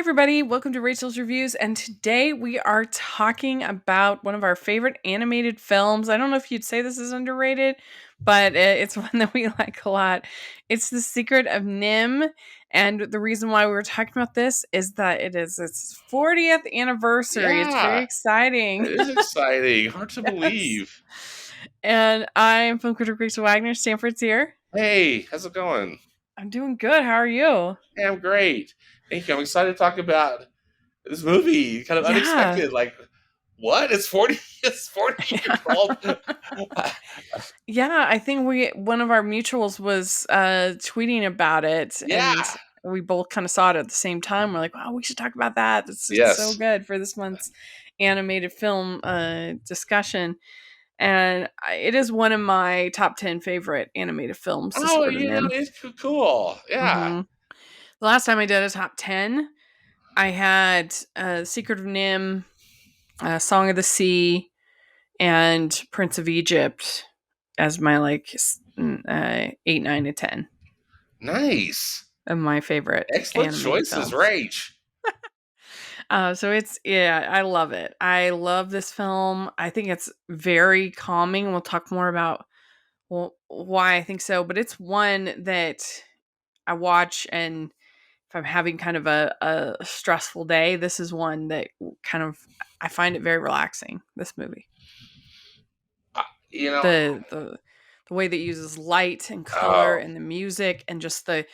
everybody. Welcome to Rachel's Reviews. And today we are talking about one of our favorite animated films. I don't know if you'd say this is underrated, but it's one that we like a lot. It's The Secret of NIMH. And the reason why we were talking about this is that it is its 40th anniversary. It's very Yeah, exciting. it is exciting. Hard to Yes. believe. And I'm film critic Rachel Wagner. Stanford's here. Hey, how's it going? I'm doing good. How are you? Hey, I'm great. Thank you. I'm excited to talk about this movie. Kind of Yeah. unexpected. Like, what? It's 40. It's 40 years old. Yeah, I think one of our mutuals was tweeting about it, Yeah. and we both kind of saw it at the same time. We're like, "Wow, we should talk about that. It's so Yes. good for this month's animated film discussion." And it is one of my top 10 favorite animated films. The Oh, Secret of NIMH. it's cool. Yeah. hmm The last time I did a top 10, I had Secret of NIMH, Song of the Sea, and Prince of Egypt as my 8, 9, and 10 Nice. of my favorite Excellent animated choices, films. Rach. So I love it. I love this film. I think it's very calming. We'll talk more about why I think so, but it's one that I watch, and if I'm having kind of a stressful day, this is one that kind of I find it very relaxing. This movie, Uh, you know, the way that it uses light and color oh, and the music and just I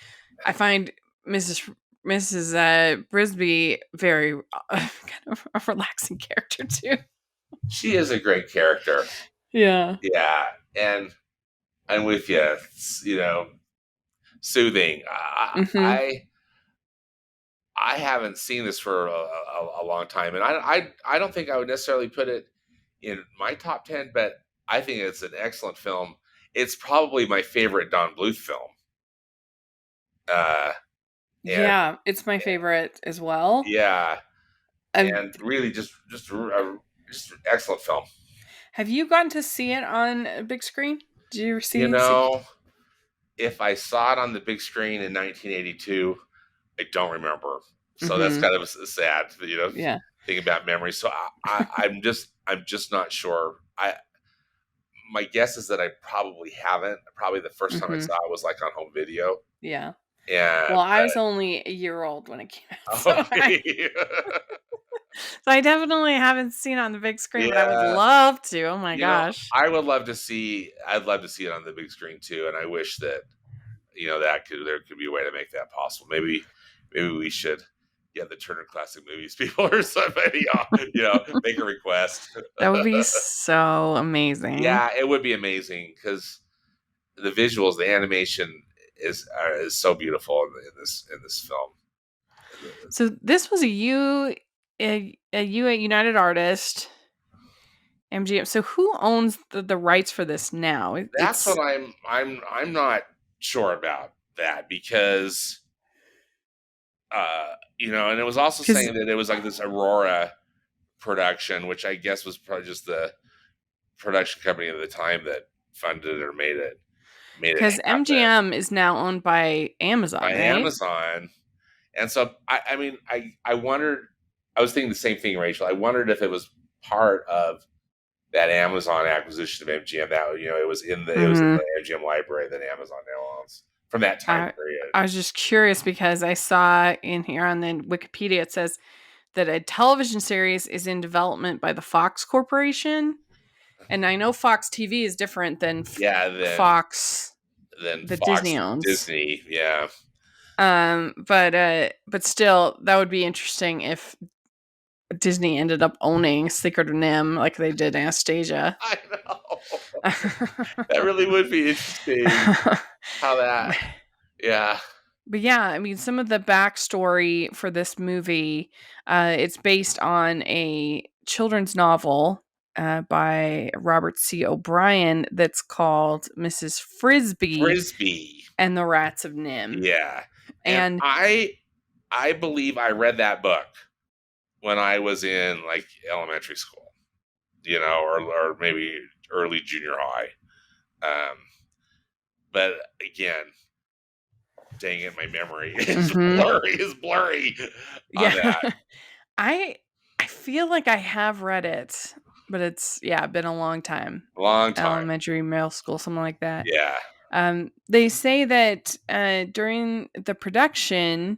find Mrs. Brisby very kind of a relaxing character too. she is a great character. Yeah. Yeah. And I'm with you. It's, soothing. Mhm. I haven't seen this for a long time, and I don't think I would necessarily put it in my top 10, but I think it's an excellent film. It's probably my favorite Don Bluth film. Uh, and Yeah, it's my favorite as well. yeah, Um, and really just an excellent film. have you gotten to see it on a big screen? Did you ever You see Secret? know, if I saw it on the big screen in 1982, I don't remember. So that's Mhm. kind of sad, Yeah. thinking about memories. So I'm just not sure. My guess is that I probably haven't. Probably the first time I Mhm. saw it was like on home video. Yeah. Yeah, Well, I was only a year old when it came out, but so I okay. so I definitely haven't seen it on the big screen, but I would Yeah, love to. Oh my gosh. I would love to see. I'd love to see it on the big screen too, and I wish that there could be a way to make that possible. Maybe we should get the Turner Classic Movies people or somebody, make a request. That would be so amazing. Yeah, it would be amazing because the visuals, the animation is so beautiful in this film. So this was a United Artist MGM. So who owns the rights for this now? That's It's what I'm not sure about that because and it was also because saying that it was like this Aurora production, which I guess was probably just the production company at the time that funded it or made it happen MGM is now owned by Amazon, by right? Amazon. And so I mean I wondered, I was thinking the same thing, Rachel. I wondered if it was part of that Amazon acquisition of MGM, that it was in hmm the MGM library that Amazon now owns from that time I period. I was just curious because I saw in here on the Wikipedia it says that a television series is in development by the Fox Corporation, and I know Fox TV is different than Yeah, Fox then that Disney Fox owns. Disney, yeah. But still, that would be interesting if Disney ended up owning Secret of NIMH like they did Anastasia. I know. That really would be interesting how that, yeah. But yeah, I mean, some of the backstory for this movie, it's based on a children's novel by Robert C. O'Brien that's called Mrs. Frisbee Frisbee. and the Rats of NIMH. Yeah. And And I believe I read that book when I was in like elementary school, or maybe early junior high. Um, but again, dang it, my memory is Mhm. blurry. Is blurry on Yeah. that. I I feel like I have read it, but it's yeah, been a long time. Long time. Elementary, middle school, something like that. Yeah. They say that during the production,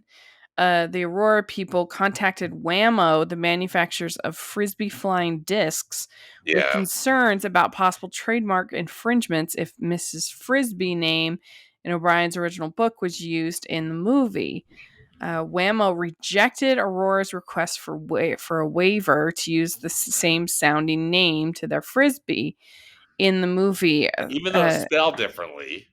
the Aurora people contacted Whammo, the manufacturers of frisbee flying discs, with Yeah. concerns about possible trademark infringements if Mrs. Frisbee name in O'Brien's original book was used in the movie. Whammo rejected Aurora's request for a waiver to use the same sounding name to their frisbee in the movie. Even though it's spelled differently,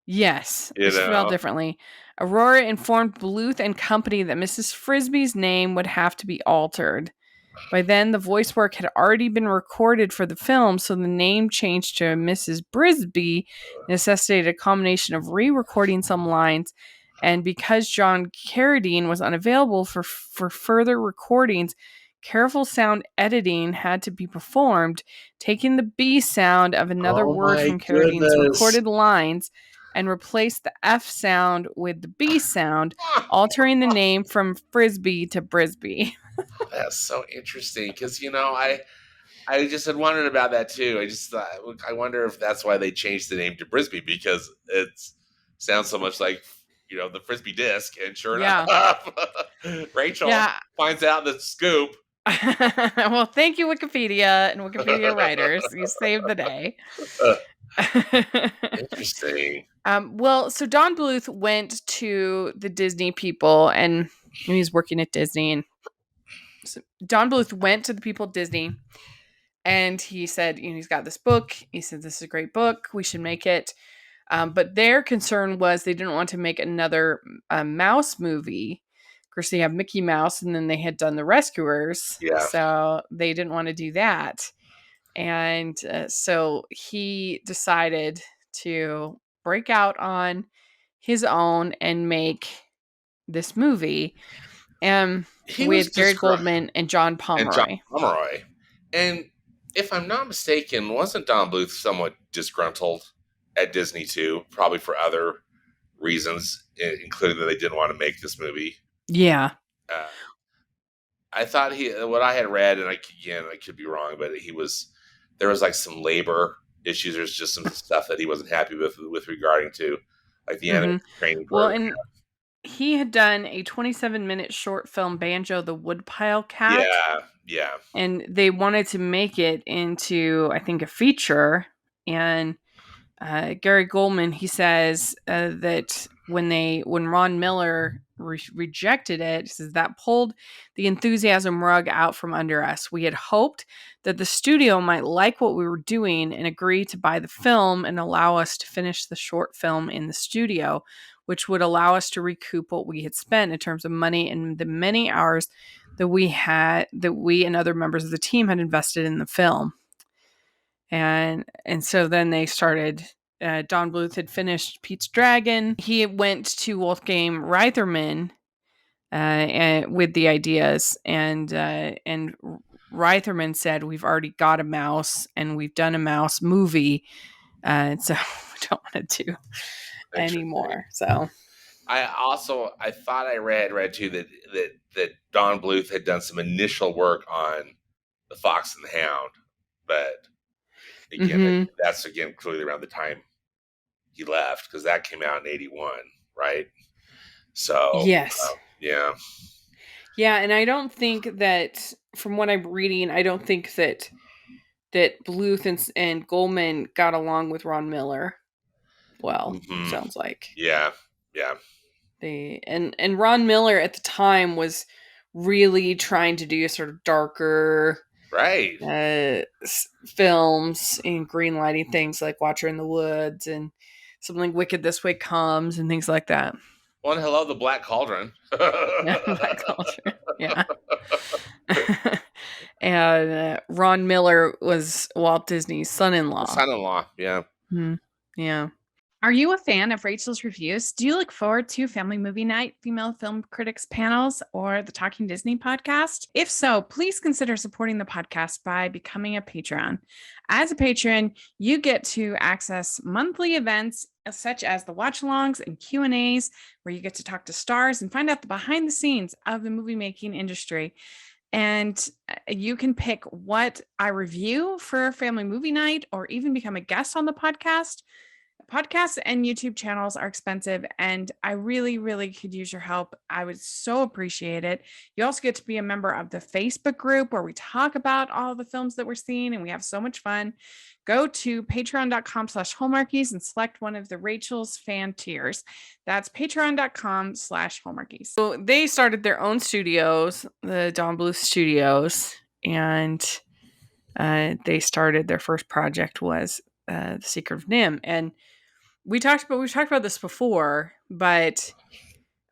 Yes, you spelled know. differently. Aurora informed Bluth and Company that Mrs. Frisbee's name would have to be altered. By then, the voice work had already been recorded for the film, so the name change to Mrs. Brisby necessitated a combination of re recording some lines. And because John Carradine was unavailable for further recordings, careful sound editing had to be performed, taking the B sound of another Oh word my from Carradine's goodness. recorded lines and replaced the F sound with the B sound, altering the name from Frisbee to Brisby. That's so interesting because I just had wondered about that too. I just thought I wonder if that's why they changed the name to Brisbee because it sounds so much like the frisbee disc. And sure Yeah. enough, Rachel Yeah. finds out the scoop. Well, thank you, Wikipedia and Wikipedia writers. You saved the day. Uh, Interesting. Well, so Don Bluth went to the Disney people, and he's working at Disney. And so Don Bluth went to the people at Disney, and he said, he's got this book. He said, this is a great book. We should make it. But their concern was they didn't want to make another mouse movie. Of course, they have Mickey Mouse, and then they had done The Rescuers. Yeah. So they didn't want to do that. And so he decided to break out on his own and make this movie He was with Gary described Goldman and John and John Pomeroy. Pomeroy. And if I'm not mistaken, wasn't Don Bluth somewhat disgruntled at Disney too? Probably for other reasons, including that they didn't want to make this movie. Yeah. Uh, I thought what I had read, and I could be wrong, but there was like some labor issues. There's just some stuff that he wasn't happy with regarding to like the animal hmm training Well, program. and he had done a 27-minute short film, Banjo the Woodpile Cat, Yeah, yeah, and they wanted to make it into, I think, a feature. And Gary Goldman, he says that when Ron Miller rejected it, he says that pulled the enthusiasm rug out from under us. We had hoped that the studio might like what we were doing and agree to buy the film and allow us to finish the short film in the studio, which would allow us to recoup what we had spent in terms of money and the many hours that we and other members of the team had invested in the film. And so then they started. Don Bluth had finished Dragon. He went to Wolfgang Reitherman with the ideas, and Reitherman said, "We've already got a mouse, and we've done a mouse movie, and so we don't want to do interesting. anymore." So, I thought I read too that Don Bluth had done some initial work on the Fox and the Hound, but again, hmm that's again clearly around the time he left because that came out in '81, right? So yes, yeah, yeah, and I don't think that, from what I'm reading, I don't think that Bluth and Goldman got along with Ron Miller well. hmm Sounds like yeah, yeah, and Ron Miller at the time was really trying to do sort of darker right. films and green lighting things like Watcher in the Woods and something Wicked This Way Comes and things like that. One hello, the Black Cauldron. Yeah, Black culture. Yeah. And Ron Miller was Walt Disney's son-in-law. Son-in-law, yeah. Mhm. Yeah. Are you a fan of Rachel's reviews? Do you look forward to Family Movie Night, Female Film Critics panels, or the Talking Disney podcast? If so, please consider supporting the podcast by becoming a Patreon. As a patron, you get to access monthly events such as the watch-alongs and Q&As, where you get to talk to stars and find out the behind the scenes of the movie making industry. And you can pick what I review for Family Movie Night or even become a guest on the podcast. Podcasts and YouTube channels are expensive, and I really, really could use your help. I would so appreciate it. You also get to be a member of the Facebook group where we talk about all the films that we're seeing, and we have so much fun. Go to patreon.com/hallmarkies and select one of the Rachel's fan tiers. That's patreon.com/hallmarkies. So they started their own studios, the Don Bluth Studios, and they started their first project was The Secret of NIMH. And we've talked about this before, but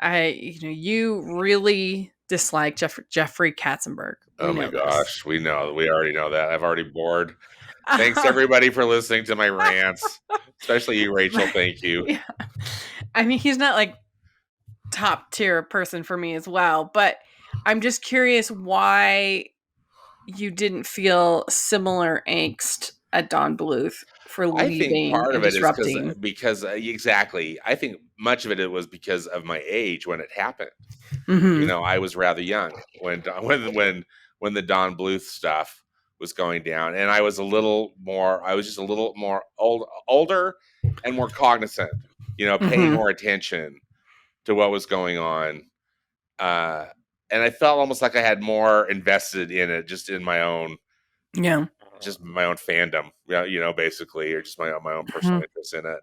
you really dislike Jeffrey Katzenberg. We Oh my know this. gosh, we already know that. I've already bored. Thanks everybody for listening to my rants, especially you, Rachel. Thank you. Yeah. I mean, he's not like top tier person for me as well, but I'm just curious why you didn't feel similar angst at Don Bluth for I think leaving part and of it is disrupting. exactly. I think much of it was because of my age when it happened. You Mm-hmm. know, I was rather young when the Don Bluth stuff was going down, and I was just a little more older and more cognizant. You know, paying Mm-hmm. more attention to what was going on, uh, and I felt almost like I had more invested in it, Yeah. just my own fandom, basically, or just my own Mm-hmm. personal interest in it.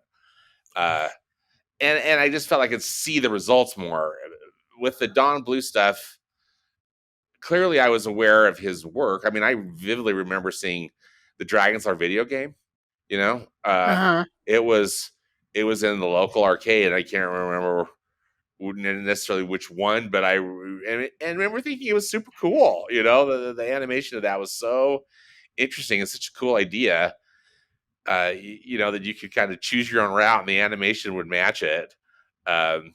Uh, and I just felt like I could see the results more with the Don Bluth stuff. Clearly I was aware of his work. I mean, I vividly remember seeing the Dragon's video game, you know? Uh-huh. It was it was in the local arcade. I can't remember necessarily which one, but and remember thinking it was super cool, you know? The animation of that was so interesting. It's such a cool idea. That you could kind of choose your own route and the animation would match it. Um,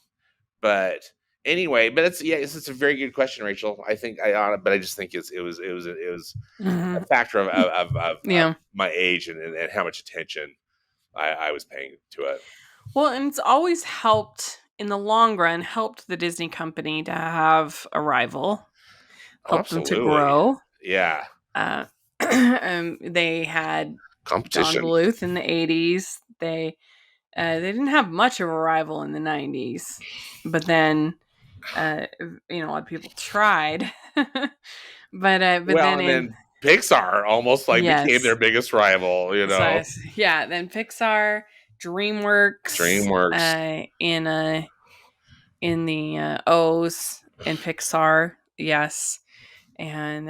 but anyway, but it's a very good question, Rachel. I think but I just think it was Mm-hmm. a factor of Yeah. my age and how much attention I was paying to it. Well, and it's always helped in the long run, helped the Disney company to have a rival, Oh, helped them to absolutely, grow. yeah, They had Don competition. Bluth in the 80s. They didn't have much of a rival in the 90s, but then a lot of people tried. But Well, then and in then Pixar almost like became yes, their biggest rival. so yeah, then Pixar, DreamWorks, DreamWorks. in the O's in Pixar, yes, and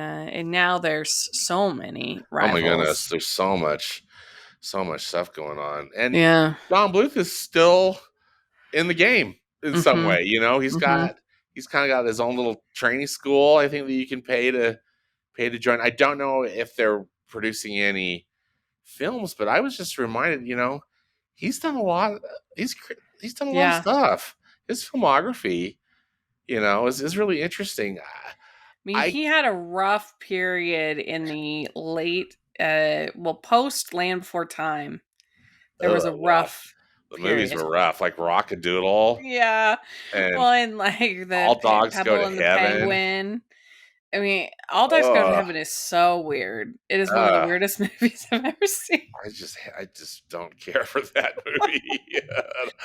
now there's so many Oh my goodness, rivals. there's so much stuff going on, and Yeah. Don Bluth is still in the game in some Mhm. way. You know, Mhm. he's kind of got his own little training school. I think that you can pay to join. I don't know if they're producing any films, but I was just reminded. He's done a lot. He's he's done a lot of Yeah. stuff. His filmography, is really interesting. I mean, I he had a rough period in the late, post Land Before Time. There was a well, rough the movies period. were rough, like Rockadoodle Yeah. and Well, and like the All Dogs Go Pebble to and the Heaven. Penguin. I mean, All Dogs Go to Ugh, Heaven is so weird. It is one of the ugh. weirdest movies I've ever seen. I just don't care for that movie.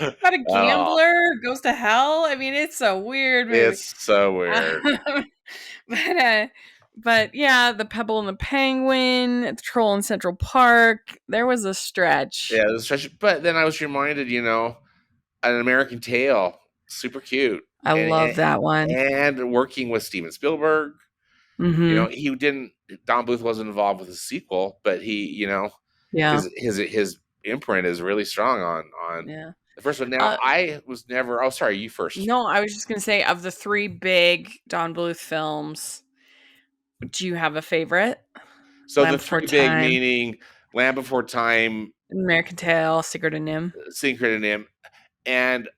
About a Oh, gambler who goes to hell. I mean, it's a weird movie. it's so weird. Um, but uh, but yeah, the Pebble and the Penguin, the Troll in Central Park. There was a stretch. Yeah, but then I was reminded, An American Tail, super cute, I and love that one. working with Steven Spielberg. Mm-hmm. He didn't. Don Bluth wasn't involved with the sequel, but Yeah. his imprint is really strong on Yeah. the first one. Now, Uh, I was never. Oh, sorry, you first. no, I was just gonna say of the three big Don Bluth films, do you have a favorite? So Land the Before three big Time. meaning Land Before Time, American Tail, Secret of Nim. Secret of NIMH, and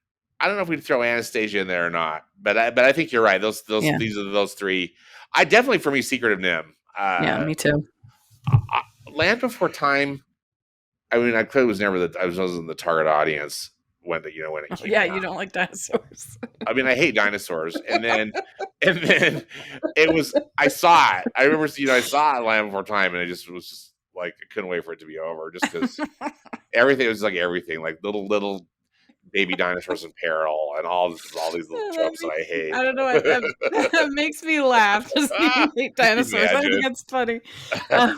I don't know if we'd throw Anastasia in there or not, but I think you're right. Those Yeah. these are those three. I definitely for me Secret of NIMH. Yeah, me too. Land Before Time. I mean, I clearly was never the I wasn't the target audience when it Oh, came yeah, you out. don't like dinosaurs. I mean, I hate dinosaurs, and then it was I saw it. I remember I saw it Land Before Time, and I just was just like I couldn't wait for it to be over, just because everything was like everything, like little baby dinosaurs in peril, and all these little That tropes that makes I hate. I don't know what that makes me laugh just that you hate dinosaurs. I think Imagine it's funny. Um,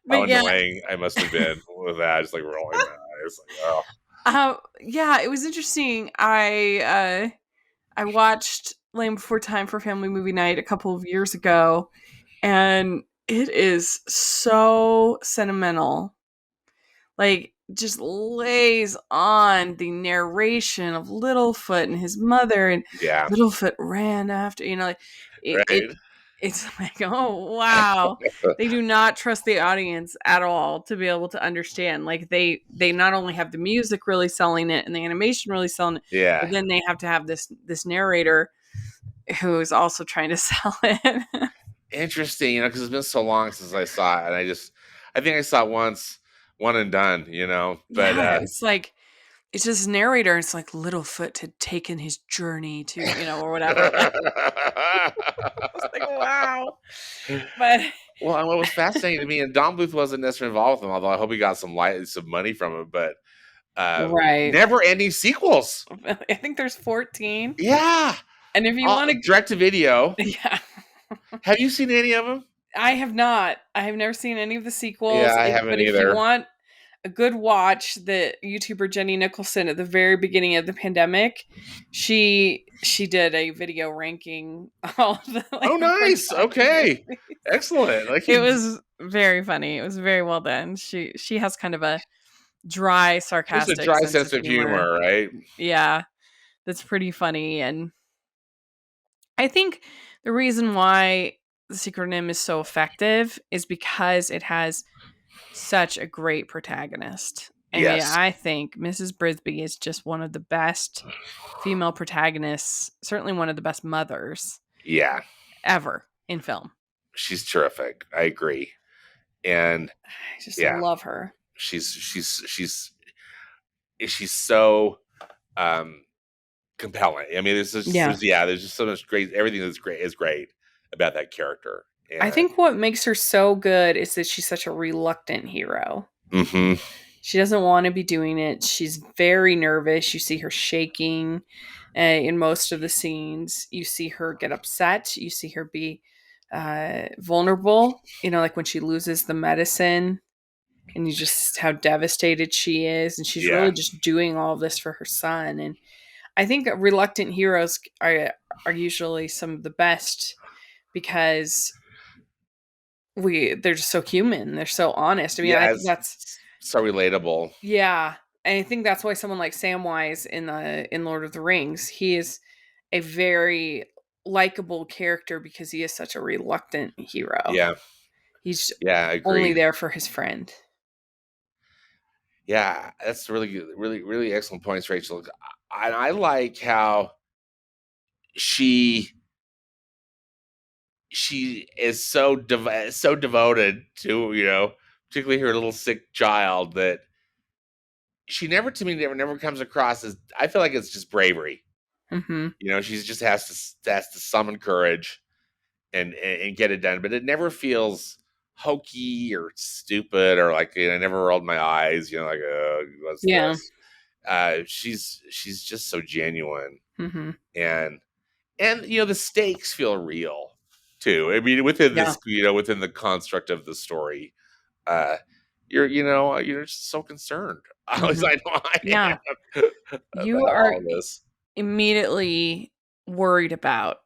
how but yeah, annoying I must have been with that, just like rolling my eyes, like oh yeah, it was interesting. I watched Land Before Time for Family Movie Night a couple of years ago, and it is so sentimental. Like, just lays on the narration of Littlefoot and his mother, and yeah, Littlefoot ran after, like it right, it's like, oh wow. They do not trust the audience at all to be able to understand. Like, they not only have the music really selling it and the animation really selling it, yeah. but then they have to have this narrator who is also trying to sell it. Interesting, because it's been so long since I saw it, and I think I saw it once, one and done, but Yeah, it's like it's just narrator. It's like Littlefoot had taken his journey to, or whatever. I was like, wow. But well, and what was fascinating to me, and Don Bluth wasn't necessarily involved with him, although I hope he got some money from it, but right. never ending sequels. I think there's 14. Yeah, And if you want direct to video. to, yeah. Have you seen any of them? I have not. I have never seen any of the Yeah, sequels. I haven't But if you either. want a good watch, the YouTuber Jenny Nicholson at the very beginning of the pandemic, she did a video ranking all the Oh, Land Before nice. Time Okay, movies. excellent. Like It he's was very funny. It was very well done. She has kind of a dry, just a sarcastic dry sense sense of of humor. humor, right? Yeah, that's pretty funny. And I think the reason why The Secret of NIMH is so effective is because it has such a great protagonist. I mean, Yes. I think Mrs. Brisby is just one of the best female protagonists, certainly one of the best mothers Yeah, ever in film. she's terrific. I agree. And I just yeah, love her. she's she's she's she's so um compelling. I mean, Yeah. there's just so much great. Everything that's great is great about that character. I And think what makes her so good is that she's such a reluctant hero. hmm She doesn't want to be doing it. She's very nervous. You see her shaking in most of the scenes. You see her get upset. You see her be vulnerable, like when she loses the medicine, and you just how devastated she is. And she's yeah, really just doing all of this for her son. And I think reluctant heroes are usually some of the best because they're just so human. They're so honest. I mean, I yeah, think it's that's so relatable. yeah. And I think that's why someone like Samwise in Lord of the Rings, he is a very likable character because he is such a reluctant hero. Yeah, He's yeah, only agreed. there for his friend. Yeah, that's really good, really, really excellent points, Rachel. I like how she she is so devoted to particularly her little sick child that she never to me never comes across as I feel like it's just bravery. Mhm. She just has to summon courage and get it done, but it never feels hokey or stupid or like I never rolled my eyes. Like what's Yeah. this? She's just so genuine Mhm. and the stakes feel real too. I mean, within Yeah. this, within the construct of the story, uh, you're just so concerned. At least Mhm. I know I Yeah. am You about are all this. immediately worried about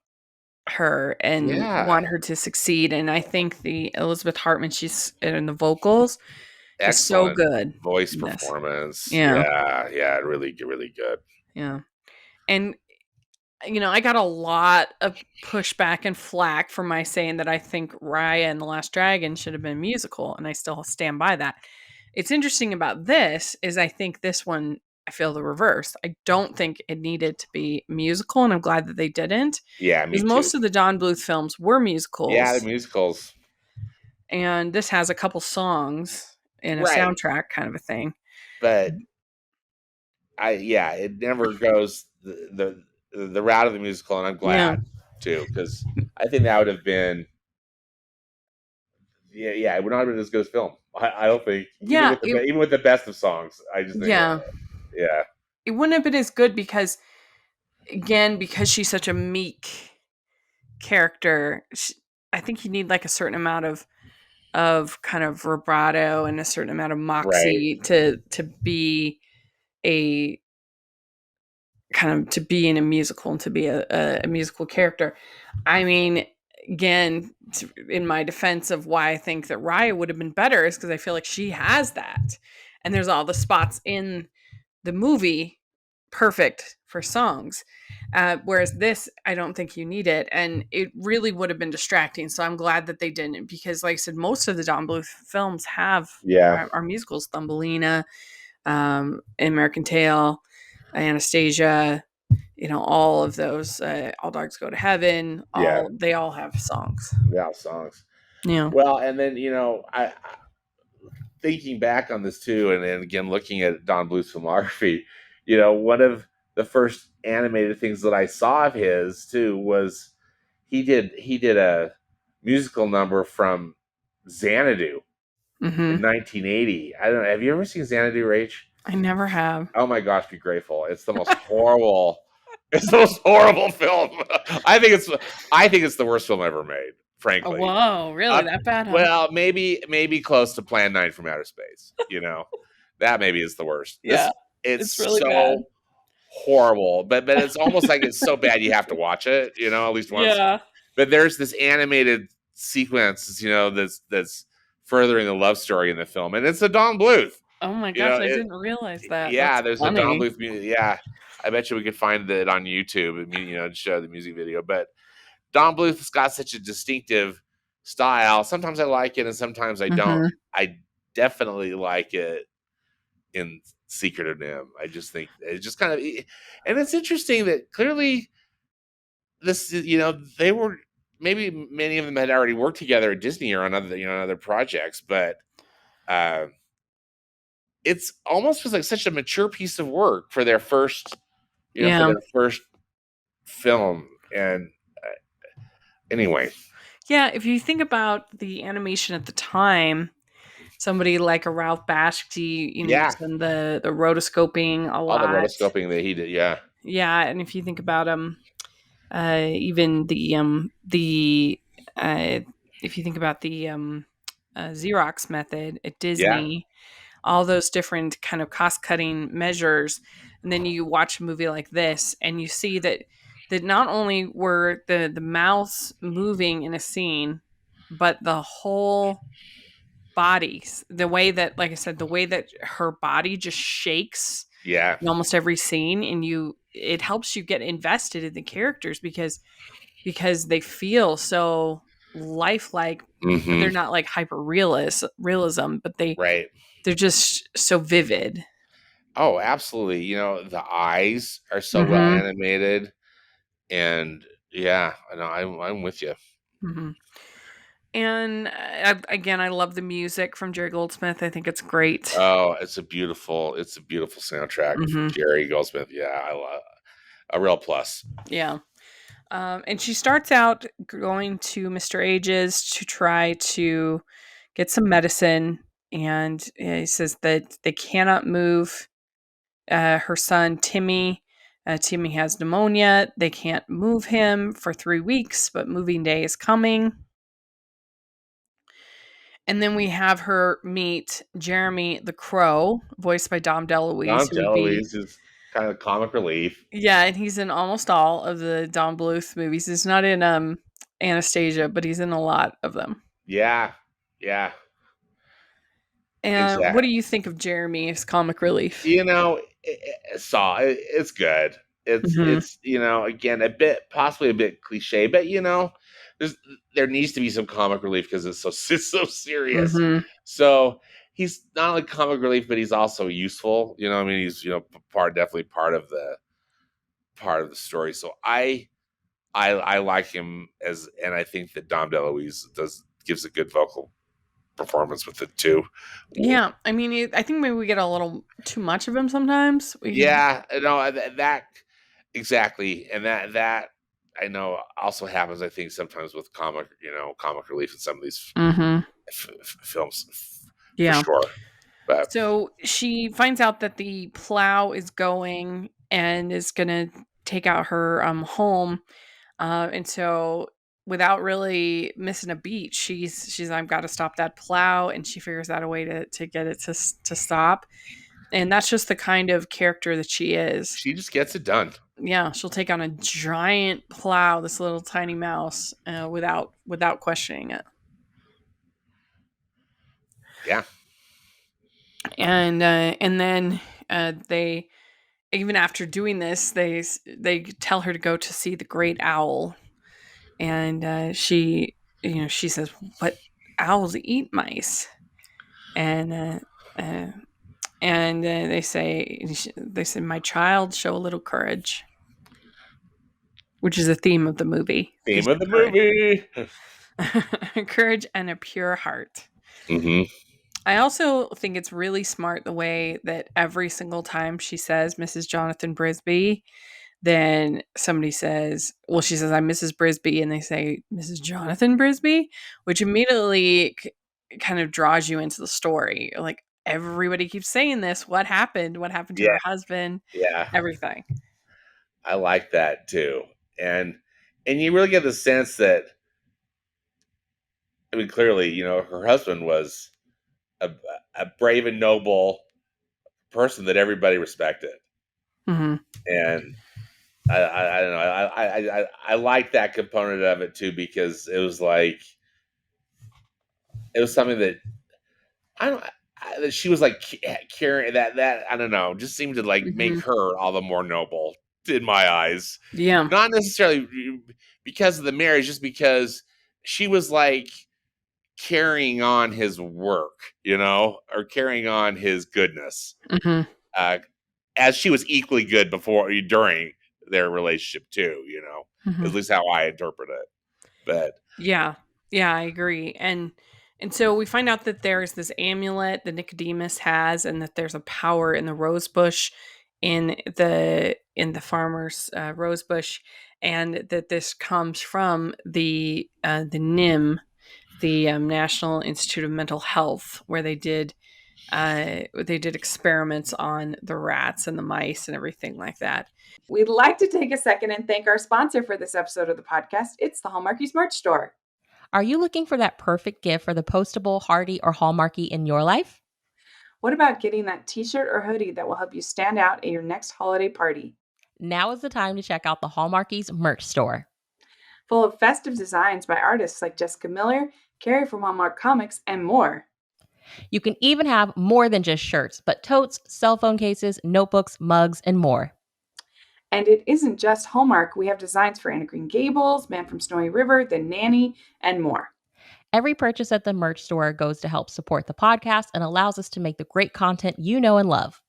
her and Yeah, want her to succeed, and I think the Elizabeth Hartman she's in the vocals is so excellent good voice in this. performance. Yeah. Yeah, yeah, really, really good. Yeah. And I got a lot of pushback and flack for my saying that I think Raya and the Last Dragon should have been a musical, and I still stand by that. It's interesting about this is I think this one I feel the reverse. I don't think it needed to be musical, and I'm glad that they didn't, Yeah, me because too. most of the Don Bluth films were Yeah, the musicals, musicals. and this has a couple songs in a Right. soundtrack kind of a thing. But it never goes the route of the musical, and I'm Yeah. glad too, because I think that would have been yeah, it would not have been as good as film. I don't think Yeah, even with the best of songs, I just think yeah. yeah, It wouldn't have been as good because again, because she's such a meek character, I think you need like a certain amount of kind of vibrato and a certain amount of right, moxie to be a kind of to be in a musical and to be a musical character. I mean, again, in my defense of why I think that Raya would have been better is because I feel like she has that, and there's all the spots in the movie perfect for songs. Whereas this, I don't think you need it, and it really would have been distracting. So I'm glad that they didn't, because, like I said, most of the Don Bluth films have yeah, are musicals. Thumbelina, American Tail, Anastasia. All of those. All Dogs Go to Heaven. yeah, They all have songs. yeah, songs. Yeah. Well, and then I thinking back on this too, and again looking at Don Bluth's filmography, one of the first animated things that I saw of his too was he did a musical number from Xanadu in Hmm. 1980. I don't know. Have you ever seen Xanadu, Rach? I never have. Oh my gosh, be grateful. It's the most horrible. It's the most horrible film. I think it's the worst film ever made. Oh, Frankly, whoa, really? up That bad, huh? well, maybe close to Plan 9 from Outer Space. That maybe is the worst. Yeah, it's It's really bad. so horrible, but it's almost like it's so bad you have to watch it. At least once. Yeah. But there's this animated sequence, that's furthering the love story in the film, and it's a Don Bluth. Oh my You gosh, know, I it, didn't realize that. yeah, That's there's a Don funny. Bluth music. Yeah, I bet you we could find it on YouTube and to show the music video. But Don Bluth's got such a distinctive style. Sometimes I like it, and sometimes I don't. Mhm. I definitely like it in Secret of NIMH. I just think it's just kind of, and it's interesting that clearly this, they were maybe many of them had already worked together at Disney or on other projects, but. Uh, it's almost was like such a mature piece of work for their first, for Yeah. their first film. And anyway, Yeah, if you think about the animation at the time, somebody like a Ralph Bakshi, yeah, was in the rotoscoping a all the lot. rotoscoping that he did, yeah, Yeah, and if you think about even the if you think about the Xerox method at yeah, Disney, all those different kind of cost cutting measures, and then you watch a movie like this and you see that not only were the mouths moving in a scene, but the whole bodies, the way that, like I said, the way that her body just shakes yeah, in almost every scene, and it helps you get invested in the characters because they feel so lifelike. hmm, They're not like hyper realism, but right. they're just so vivid. Oh, absolutely. The eyes are so well Mhm. animated, and yeah, I know I'm with you. Mhm. And, again, I love the music from Jerry Goldsmith. I think it's great. Oh, it's a beautiful soundtrack from Mhm. Jerry Goldsmith. Yeah, I love a real plus. Yeah. And she starts out going to Mr. Ages to try to get some medicine, and he says that they cannot move her son Timmy. Timmy has pneumonia. They can't move him for 3 weeks, but moving day is coming. And then we have her meet Jeremy the Crow, voiced by Dom DeLuise, Dom who would be, DeLuise is kind of comic relief. yeah, and he's in almost all of the Don Bluth movies. He's not in Anastasia, but he's in a lot of them. Yeah, yeah, And what exactly. do you think of Jeremy as comic relief? It's good. Mhm. It's again, a bit, possibly a bit cliche, but there's there needs to be some comic relief because it's so it's so serious. Mhm. So he's not only comic relief, but he's also useful. I mean, he's definitely part of the story. So I like him as, and I think that Dom DeLuise gives a good vocal performance with it too. Yeah, I mean, I think maybe we get a little too much of him sometimes. We could. Yeah, no, that exactly, and that I know also happens. I think sometimes with comic relief in some of these Mhm. films, for Yeah. sure. But So she finds out that the plow is going and is gonna take out her home, and so without really missing a beat, she's I've got to stop that plow, and she figures out a way to get it to stop, and that's just the kind of character that she is. she just gets it done. Yeah, she'll take on a giant plow, this little tiny mouse, without questioning it. Yeah, And then they even after doing this, they tell her to go to see the great owl, and she says, "But owls eat mice," and uh, they say, "My child, show a little courage," which is a theme of the movie. Gives theme of you the movie. courage, courage, and a pure heart. Hmm. I also think it's really smart the way that every single time she says Mrs. Jonathan Brisby, then somebody says, well, she says, I'm Mrs. Brisby, and they say, Mrs. Jonathan Brisby, which immediately kind of draws you into the story. Like, everybody keeps saying this. What happened? What happened to Yeah, her husband? yeah, Everything. I like that too, and you really get the sense that, I mean, clearly, her husband was a, a brave and noble person that everybody respected, Hmm. and I don't know. I like that component of it too, because it was like, it was something that I don't that she was like carrying, that I don't know, just seemed to like make Hmm. her all the more noble in my eyes. Yeah. Not necessarily because of the marriage, just because she was like carrying on his work, or carrying on his goodness. Hmm. Uh, as she was equally good during their relationship too, Hmm. at least how I interpret it. But Yeah. Yeah, I agree. And so we find out that there's this amulet that Nicodemus has, and that there's a power in the rose bush, in the farmer's rose bush, and that this comes from the NIM, the National Institute of Mental Health, where they did experiments on the rats and the mice and everything like that. We'd like to take a second and thank our sponsor for this episode of the podcast. It's the Hallmarkies Merch Store. Are you looking for that perfect gift for the postable, hardy, or hallmarky in your life? What about getting that t-shirt or hoodie that will help you stand out at your next holiday party? Now is the time to check out the Hallmarkies Merch Store. Full of festive designs by artists like Jessica Miller, Carrie from Hallmark Comics, and more. You can even have more than just shirts, but totes, cell phone cases, notebooks, mugs, and more. And it isn't just Hallmark. We have designs for Anna Green Gables, Man from Snowy River, The Nanny, and more. Every purchase at the merch store goes to help support the podcast and allows us to make the great content you know and love.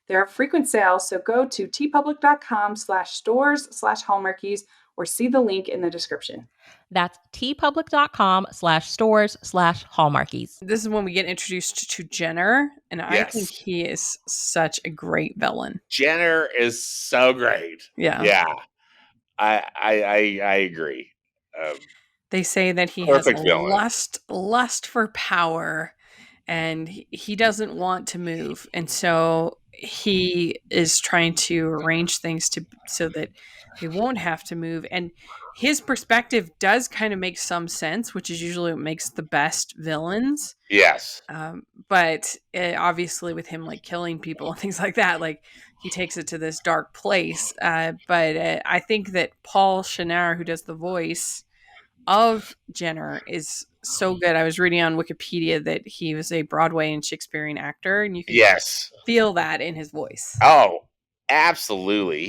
There are frequent sales, so go to tpublic.com/stores/hallmarkies or see the link in the description. That's tpublic.com/stores/hallmarkies. This is when we get introduced to Jenner, and I think yes, he is such a great villain. Jenner is so great. Yeah. Yeah, I agree. Um, They say that he has a Perfect villain. lust for power, and he doesn't want to move, and so he is trying to arrange things so that they won't have to move. And his perspective does kind of make some sense, which is usually what makes the best villains. Yes, But obviously, with him like killing people and things like that, like he takes it to this dark place. But I think that Paul Chenar, who does the voice of Jenner, is so good. I was reading on Wikipedia that he was a Broadway and Shakespearean actor, and you can yes. feel that in his voice. Oh, absolutely.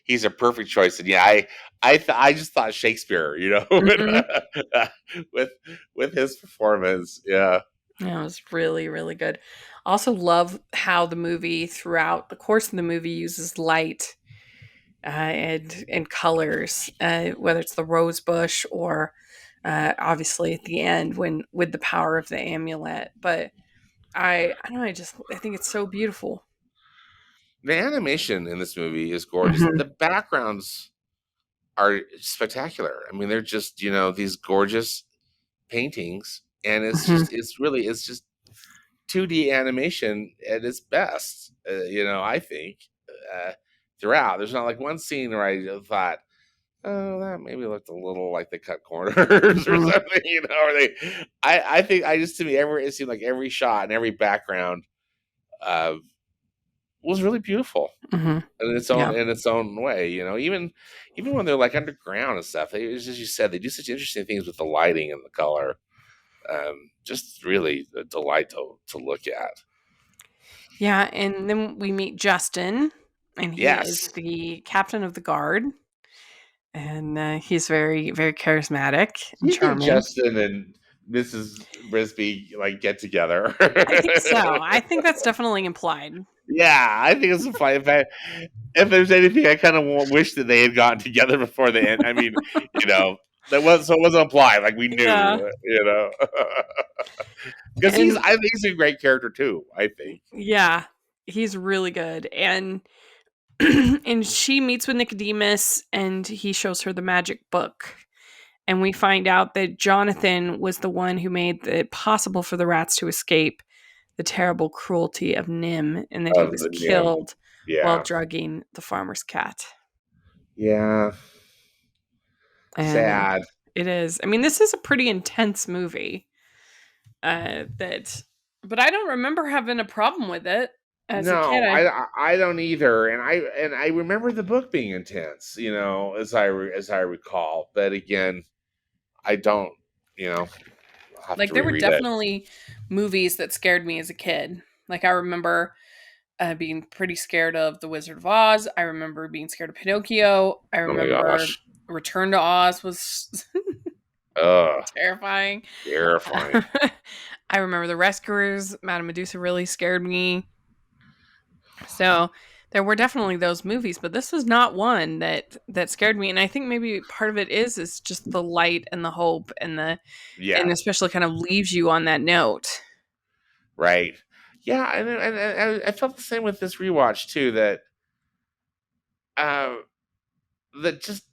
he's a perfect choice. And yeah, I just thought Shakespeare, Mhm. with with his performance. Yeah. Yeah, it was really, really good. Also love how the movie throughout the course of the movie uses light and colors, whether it's the rose bush or obviously at the end when with the power of the amulet. But I don't know, I think it's so beautiful. The animation in this movie is gorgeous. Mhm, The backgrounds are spectacular. I mean, they're just, these gorgeous paintings, and mhm, it's just 2D animation at its best. I think uh, throughout, there's not like one scene where I thought, oh, that maybe looked a little like they cut corners or mhm, something, or they. I think I just to me it seemed like every shot and every background uh, was really beautiful mhm. Yeah. in its own way. Even when they're like underground and stuff, it's just you said they do such interesting things with the lighting and the color. Just really a delight to look at. Yeah, and then we meet Justin, and he is Yes. the captain of the guard, and he's very, very charismatic Do and you think charming. Justin and Mrs. Brisby like get together? I think so. I think that's definitely implied. Yeah, I think it's a fun. If there's anything, I kind of wish that they had gotten together before the end. I mean, that was so it wasn't implied. Like we Yeah, knew, because and I think he's a great character too. I think. yeah, he's really good, and and she meets with Nicodemus, and he shows her the magic book, and we find out that Jonathan was the one who made it possible for the rats to escape the terrible cruelty of Nim, and that he Of was the Nim. killed while Yeah. drugging the farmer's cat. Yeah. And Sad. it is. I mean, this is a pretty intense movie. That, but I don't remember having a problem with it as a kid. No, I don't either, and I remember the book being intense, as I recall. But again, I don't, I'll have Like to there were reread it. definitely movies that scared me as a kid. Like I remember being pretty scared of The Wizard of Oz. I remember being scared of Pinocchio. I Oh my remember gosh. Return to Oz was Ugh, terrifying. terrifying. I remember The Rescuers. Madame Medusa really scared me. So there were definitely those movies, but this was not one that scared me. And I think maybe part of it is just the light and the hope and Yeah, especially kind of leaves you on that note. right. Yeah, and I felt the same with this rewatch too. Uh, that just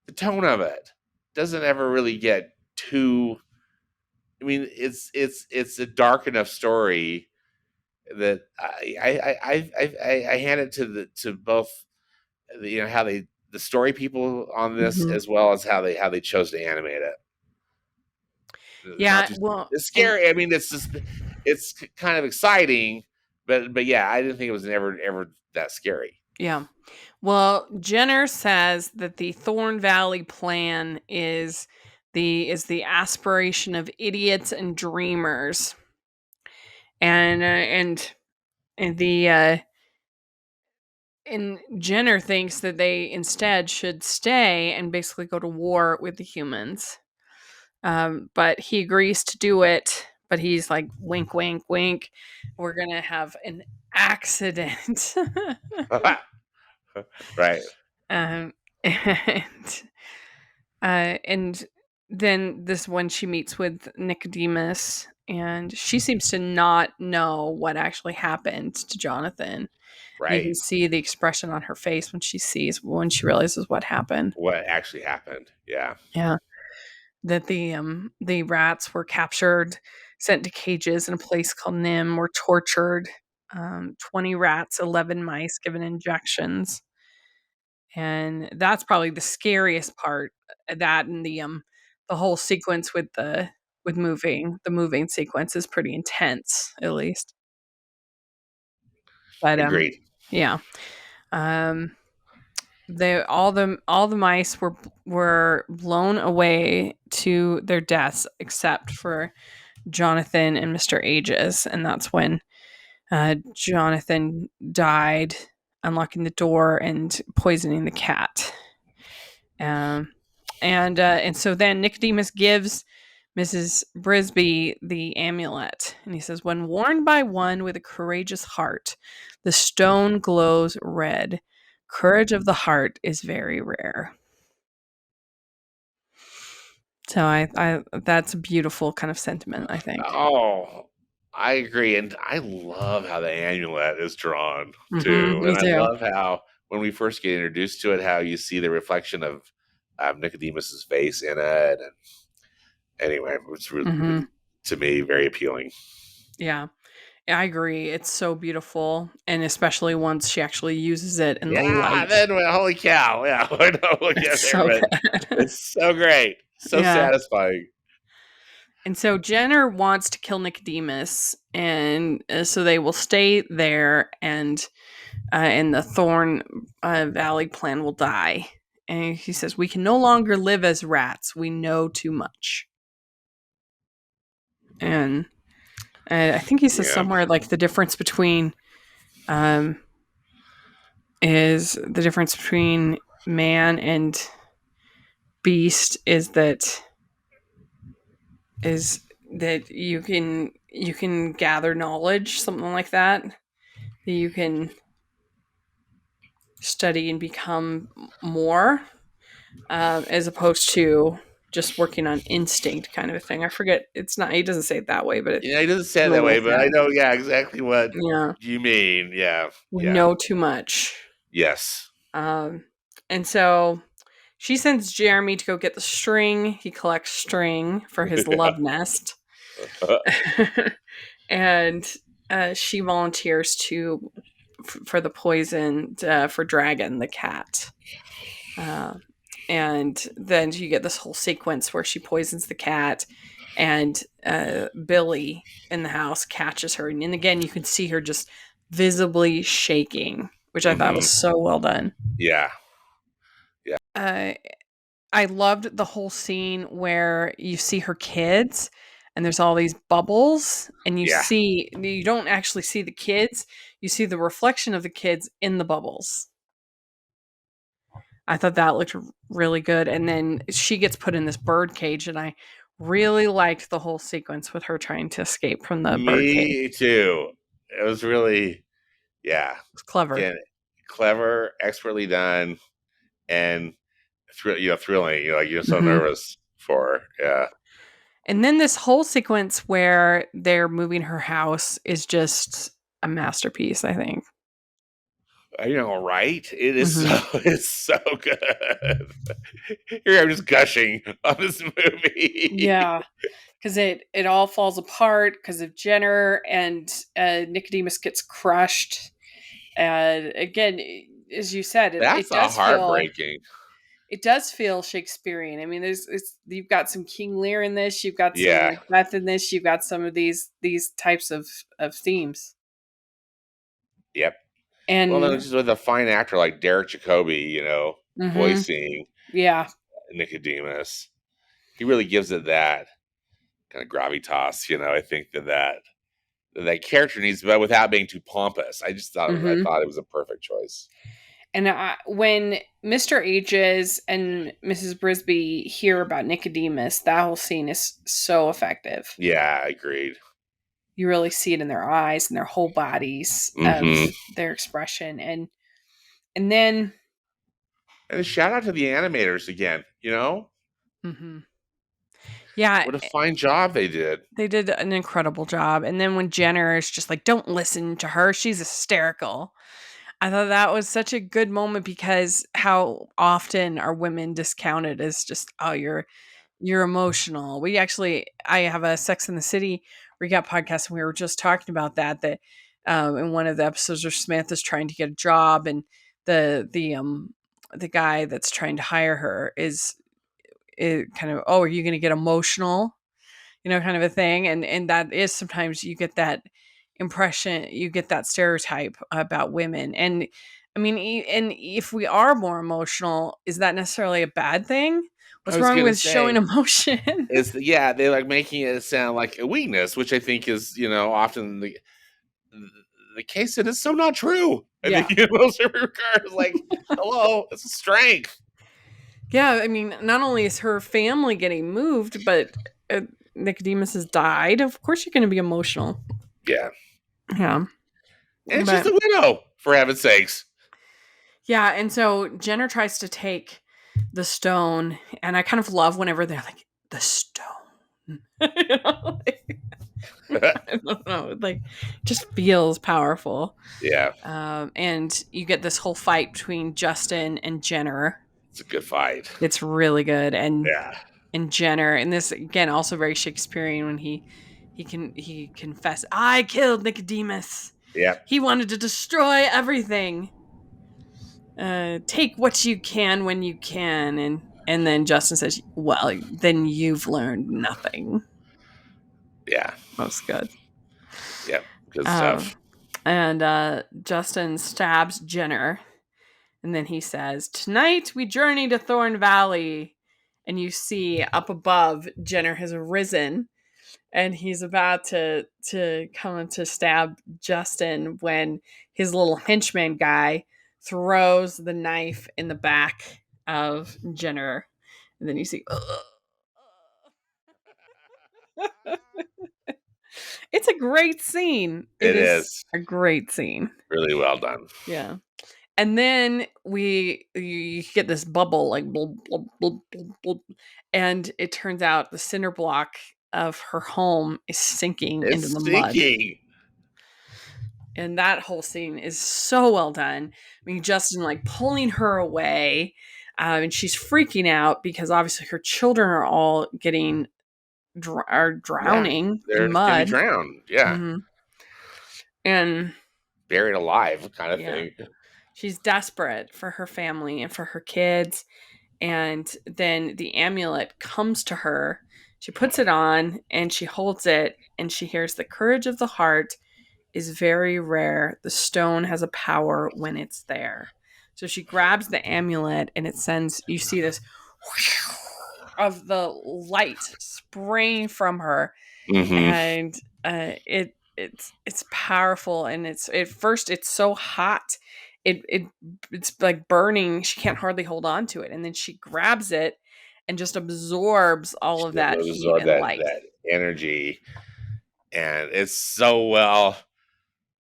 the tone of it doesn't ever really get too. I mean, it's a dark enough story that I hand it to both how the story people on this Mhm. as well as how they chose to animate it. Not Yeah, just well, it's and scary. I mean, it's kind of exciting, but yeah, I didn't think it was ever that scary. yeah. Well, Jenner says that the Thorn Valley plan is the aspiration of idiots and dreamers, and the and Jenner thinks that they instead should stay and basically go to war with the humans. But he agrees to do it. But he's like, wink, wink, wink. We're gonna have an accident. Right. um, and and then this one she meets with Nicodemus, and she seems to not know what actually happened to Jonathan. You can Right. see the expression on her face when she realizes what happened. What actually happened? Yeah. Yeah, that the rats were captured, sent to cages in a place called Nim, were tortured. 20 rats, 11 mice given injections, and that's probably the scariest part. That and the whole sequence with the moving sequence is pretty intense, at least. But Agreed. yeah. Um, all the mice were blown away to their deaths except for Jonathan and Mr. Aegis, and that's when Jonathan died unlocking the door and poisoning the cat. And so then Nicodemus gives Mrs. Brisby the amulet, and he says, "When worn by one with a courageous heart, the stone glows red. Courage of the heart is very rare." So I that's a beautiful kind of sentiment, I think. Oh, I agree, and I love how the amulet is drawn too, Me and I too. love how when we first get introduced to it, how you see the reflection of Nicodemus's face in it, and anyway, it's really, hmm to me, very appealing. Yeah, I agree. It's so beautiful, and especially once she actually uses it in the Yeah, light. then holy cow, yeah, I know we'll It's get there, so but good. it's so great, so Yeah. satisfying. And so Jenner wants to kill Nicodemus, and so they will stay there, and the Thorn Valley plan will die. And he says, "We can no longer live as rats. We know too much." And I think he says Yeah, somewhere like the difference between um, is the difference between man and beast is that you can gather knowledge, something like that. That you can study and become more, as opposed to just working on instinct kind of a thing. I forget. It's not. He doesn't say it that way, but it's yeah, he doesn't say it something that way, like but I that. know, yeah, exactly what Yeah, you mean. Yeah, we yeah, know too much. yes. Um, and so she sends Jeremy to go get the string. He collects string for his love nest, and she volunteers for the poison for Dragon the cat. Uh, and then you get this whole sequence where she poisons the cat, and Billy in the house catches her, and again you can see her just visibly shaking, which I thought was Hmm. so well done. Yeah, yeah, Uh, I loved the whole scene where you see her kids, and there's all these bubbles, and yeah. you don't actually see the kids, you see the reflection of the kids in the bubbles. I thought that looked really good. And then she gets put in this bird cage, and I really liked the whole sequence with her trying to escape from the bird cage. Me too. It was really, yeah, It's clever. again, clever, expertly done, and thrilling. You're so hmm nervous for her. Yeah. And then this whole sequence where they're moving her house is just a masterpiece, I think. I know, right? It is so hmm it's so good. Here I'm just gushing on this movie. Yeah, because it all falls apart because of Jenner, and Nicodemus gets crushed. And again, as you said, That's a heartbreaking. it does feel Shakespearean. I mean, you've got some King Lear in this, you've got some Yeah. Macbeth in this, you've got some of these types of themes, Yep. Well, then and just with a fine actor like Derek Jacobi, hmm voicing yeah, Nicodemus, he really gives it that kind of gravitas. I think that character needs, but without being too pompous. I hmm thought it was a perfect choice. and when Mr. H's and Mrs. Brisby hear about Nicodemus, that whole scene is so effective. Yeah, agreed. You really see it in their eyes and their whole bodies of Hmm. their expression, and then. And a shout out to the animators again. hmm Yeah, What a fine job they did. they did an incredible job. And then when Jenner is just like, "Don't listen to her. She's hysterical." I thought that was such a good moment, because how often are women discounted as just, "Oh, you're emotional." I have a Sex in the City recap podcast, and we were just talking about that in one of the episodes where Samantha's trying to get a job, and the guy that's trying to hire her is kind of, "Oh, are you going to get emotional?" Kind of a thing. And that is, sometimes you get that impression, you get that stereotype about women. And I mean, and if we are more emotional, is that necessarily a bad thing? I What's was wrong gonna with showing say emotion? yeah, they like making it sound like a weakness, which I think is often the case. It is so not true. And Yeah. the little Subaru car is like, hello, it's a strength. Yeah, I mean, not only is her family getting moved, but Nicodemus has died. Of course, you're going to be emotional. Yeah. Yeah, And she's but the widow, for heaven's sakes. yeah, and so Jenner tries to take the stone, and I kind of love whenever they're like the stone. You know, like, I don't know, like just feels powerful. Yeah, And you get this whole fight between Justin and Jenner. it's a good fight. It's really good, Yeah. and Jenner, and this again also very Shakespearean when he confessed, I killed Nicodemus. Yeah. He wanted to destroy everything. Take what you can when you can, and then Justin says, well, then you've learned nothing. Yeah. That's good. Yep. Good Um, stuff. and Justin stabs Jenner, and then he says, tonight we journey to Thorn Valley. And you see up above, Jenner has risen, and he's about to come to stab Justin when his little henchman guy throws the knife in the back of Jenner, and then you see. It's a great scene. It It is is a great scene. really well done. Yeah. And then you get this bubble like blub, blub, blub, blub, blub, and it turns out the cinder block of her home is sinking into It's the mud. stinking. And that whole scene is so well done. I mean, Justin like pulling her away, and she's freaking out because obviously her children are all getting are Yeah. drowning in They're gonna be mud. drowned. Yeah. Hmm. And Buried alive kind of yeah, thing. she's desperate for her family and for her kids. And then the amulet comes to her. She puts it on and she holds it, and she hears the courage of the heart is very rare. The stone has a power when it's there. So she grabs the amulet, and it sends, you see this of the light spraying from her, Mm-hmm. and it's powerful, and it's at first it's so hot, it's like burning. She can't hardly hold on to it, and then she grabs it and just absorbs all of that heat Absorb and that light. energy, and it's so well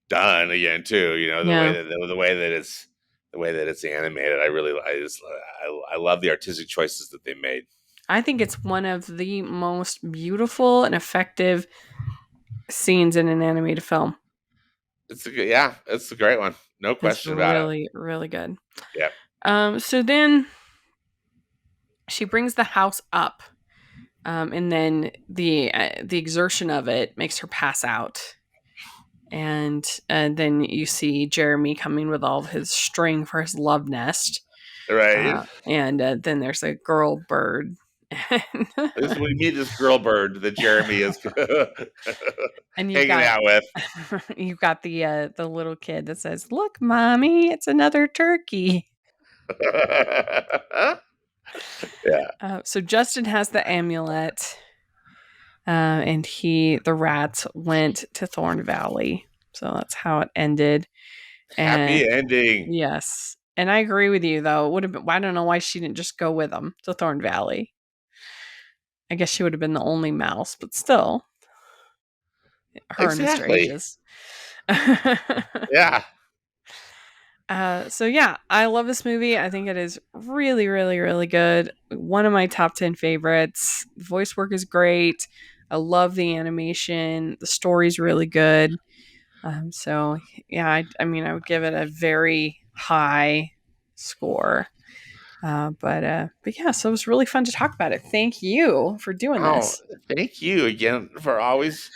done again too. You know, Yeah, the way that it's animated. I love the artistic choices that they made. I think it's one of the most beautiful and effective scenes in an animated film. It's a great one. No It's question about it. really, really good. Yeah. So then she brings the house up, and then the exertion of it makes her pass out. And then you see Jeremy coming with all of his string for his love nest. Right. And then there's a girl bird. We meet this girl bird that Jeremy is And hanging out with. you've got the little kid that says, "Look, mommy, it's another turkey." Yeah. So Justin has the amulet, and the rats went to Thorn Valley. So that's how it ended. And Happy ending. yes, and I agree with you though. It would have been. I don't know why she didn't just go with them to Thorn Valley. I guess she would have been the only mouse, but still, her and Mr. Exactly. Aegis. Yeah. So yeah, I love this movie. I think it is really, really, really good. One of my top 10 favorites. Voice work is great. I love the animation. The story's really good. So yeah, I mean, I would give it a very high score. But yeah, so it was really fun to talk about it. Thank you for doing Oh, this. thank you again for always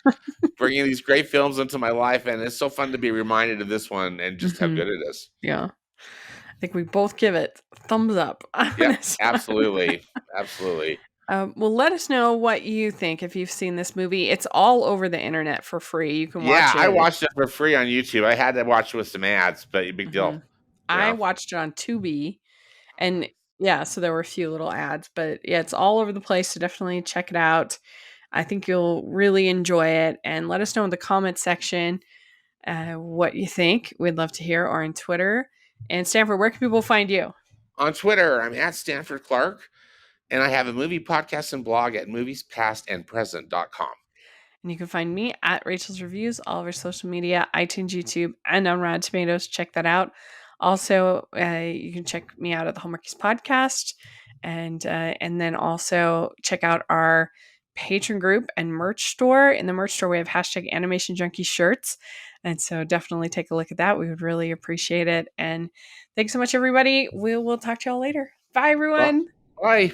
bringing these great films into my life, and it's so fun to be reminded of this one and just how Mhm. good it is. Yeah, I think we both give it thumbs up on Yep, this one. absolutely, absolutely. Well, let us know what you think if you've seen this movie. It's all over the internet for free. You can Yeah, watch I it. watched it for free on YouTube. I had to watch it with some ads, but big deal. Mhm. You I know, watched it on Tubi, and yeah, so there were a few little ads, but yeah, it's all over the place. So definitely check it out. I think you'll really enjoy it, and let us know in the comment section what you think. We'd love to hear, or on Twitter. And Stanford, where can people find you? On Twitter, I'm at Stanford Clark, and I have a movie podcast and blog at moviespastandpresent.com. And you can find me at Rachel's Reviews, all of our social media, iTunes, YouTube, and on Rotten Tomatoes. Check that out. Also, you can check me out at the Hallmarkies podcast, and then also check out our patron group and merch store. In the merch store, we have hashtag Animation Junkie shirts, and so definitely take a look at that. We would really appreciate it. And thanks so much, everybody. We will talk to y'all later. Bye, everyone. Bye.